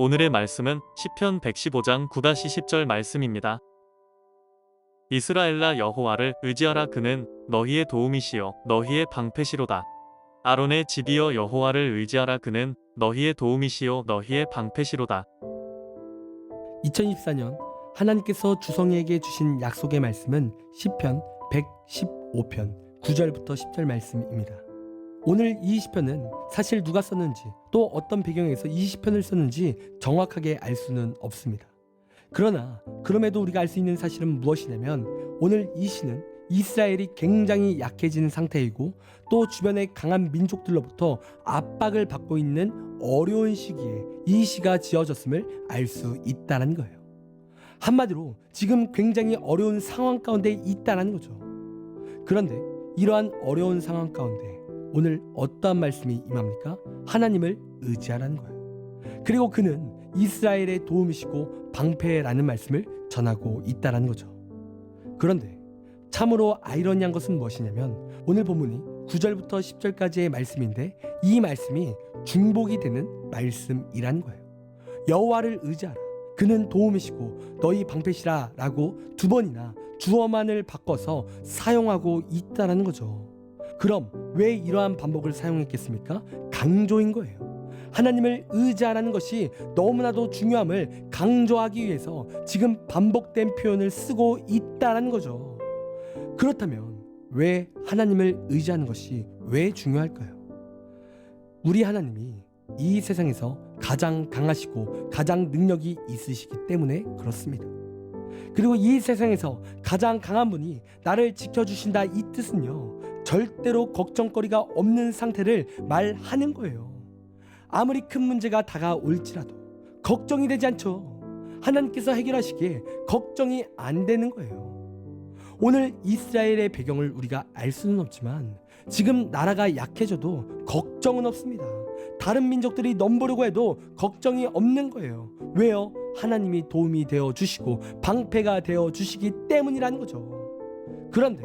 오늘의 말씀은 시편 115장 9-10절 말씀입니다. 이스라엘아 여호와를 의지하라. 그는 너희의 도움이시요 너희의 방패시로다. 아론의 집이여 여호와를 의지하라. 그는 너희의 도움이시요 너희의 방패시로다. 2024년 하나님께서 주성이에게 주신 약속의 말씀은 시편 115편 9절부터 10절 말씀입니다. 오늘 이 시편은 사실 누가 썼는지 또 어떤 배경에서 이 시편을 썼는지 정확하게 알 수는 없습니다. 그러나 그럼에도 우리가 알 수 있는 사실은 무엇이냐면 오늘 이 시는 이스라엘이 굉장히 약해진 상태이고 또 주변의 강한 민족들로부터 압박을 받고 있는 어려운 시기에 이 시가 지어졌음을 알 수 있다는 거예요. 한마디로 지금 굉장히 어려운 상황 가운데 있다는 거죠. 그런데 이러한 어려운 상황 가운데 오늘 어떠한 말씀이 임합니까? 하나님을 의지하라는 거예요. 그리고 그는 이스라엘의 도움이시고 방패라는 말씀을 전하고 있다는 거죠. 그런데 참으로 아이러니한 것은 무엇이냐면 오늘 본문이 9절부터 10절까지의 말씀인데 이 말씀이 중복이 되는 말씀이라는 거예요. 여호와를 의지하라. 그는 도움이시고 너희 방패시라 라고 두 번이나 주어만을 바꿔서 사용하고 있다는 거죠. 그럼 왜 이러한 반복을 사용했겠습니까? 강조인 거예요. 하나님을 의지하라는 것이 너무나도 중요함을 강조하기 위해서 지금 반복된 표현을 쓰고 있다는 거죠. 그렇다면 왜 하나님을 의지하는 것이 왜 중요할까요? 우리 하나님이 이 세상에서 가장 강하시고 가장 능력이 있으시기 때문에 그렇습니다. 그리고 이 세상에서 가장 강한 분이 나를 지켜주신다, 이 뜻은요 절대로 걱정거리가 없는 상태를 말하는 거예요. 아무리 큰 문제가 다가올지라도 걱정이 되지 않죠. 하나님께서 해결하시기에 걱정이 안 되는 거예요. 오늘 이스라엘의 배경을 우리가 알 수는 없지만 지금 나라가 약해져도 걱정은 없습니다. 다른 민족들이 넘보려고 해도 걱정이 없는 거예요. 왜요? 하나님이 도움이 되어 주시고 방패가 되어 주시기 때문이라는 거죠. 그런데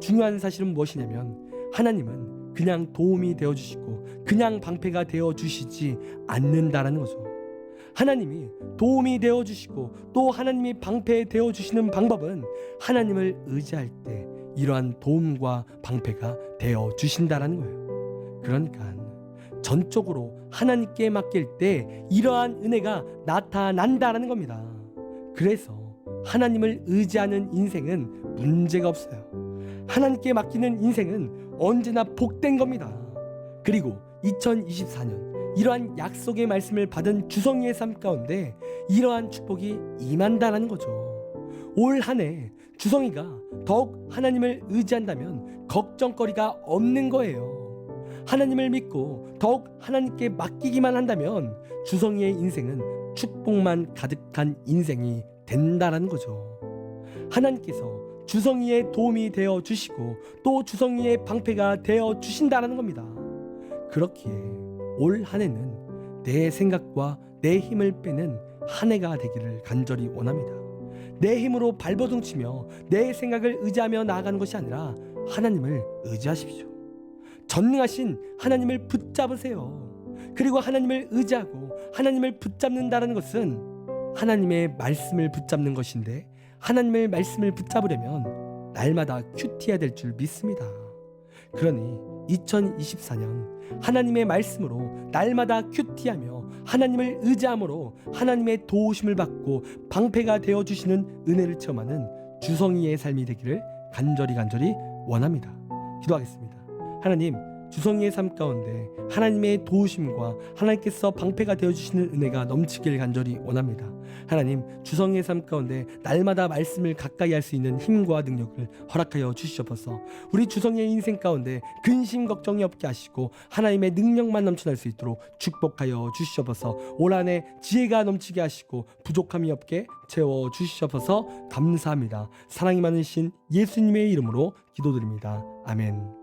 중요한 사실은 무엇이냐면 하나님은 그냥 도움이 되어 주시고 그냥 방패가 되어 주시지 않는다라는 거죠. 하나님이 도움이 되어 주시고 또 하나님이 방패 되어 주시는 방법은 하나님을 의지할 때 이러한 도움과 방패가 되어 주신다라는 거예요. 그러니까 전적으로 하나님께 맡길 때 이러한 은혜가 나타난다라는 겁니다. 그래서 하나님을 의지하는 인생은 문제가 없어요. 하나님께 맡기는 인생은 언제나 복된 겁니다. 그리고 2024년 이러한 약속의 말씀을 받은 주성이의 삶 가운데 이러한 축복이 임한다는 거죠. 올 한 해 주성이가 더욱 하나님을 의지한다면 걱정거리가 없는 거예요. 하나님을 믿고 더욱 하나님께 맡기기만 한다면 주성이의 인생은 축복만 가득한 인생이 된다는 거죠. 하나님께서 주성이의 도움이 되어 주시고 또 주성이의 방패가 되어 주신다는 겁니다. 그렇기에 올 한 해는 내 생각과 내 힘을 빼는 한 해가 되기를 간절히 원합니다. 내 힘으로 발버둥치며 내 생각을 의지하며 나아가는 것이 아니라 하나님을 의지하십시오. 전능하신 하나님을 붙잡으세요. 그리고 하나님을 의지하고 하나님을 붙잡는다는 것은 하나님의 말씀을 붙잡는 것인데 하나님의 말씀을 붙잡으려면 날마다 큐티해야 될 줄 믿습니다. 그러니 2024년 하나님의 말씀으로 날마다 큐티하며 하나님을 의지함으로 하나님의 도우심을 받고 방패가 되어주시는 은혜를 체험하는 주성이의 삶이 되기를 간절히 원합니다. 기도하겠습니다. 하나님, 주성이의 삶 가운데 하나님의 도우심과 하나님께서 방패가 되어주시는 은혜가 넘치길 간절히 원합니다. 하나님, 주성이의 삶 가운데 날마다 말씀을 가까이 할 수 있는 힘과 능력을 허락하여 주시옵소서. 우리 주성이의 인생 가운데 근심 걱정이 없게 하시고 하나님의 능력만 넘쳐날 수 있도록 축복하여 주시옵소서. 올 한 해 지혜가 넘치게 하시고 부족함이 없게 채워 주시옵소서. 감사합니다. 사랑이 많으신 예수님의 이름으로 기도드립니다. 아멘.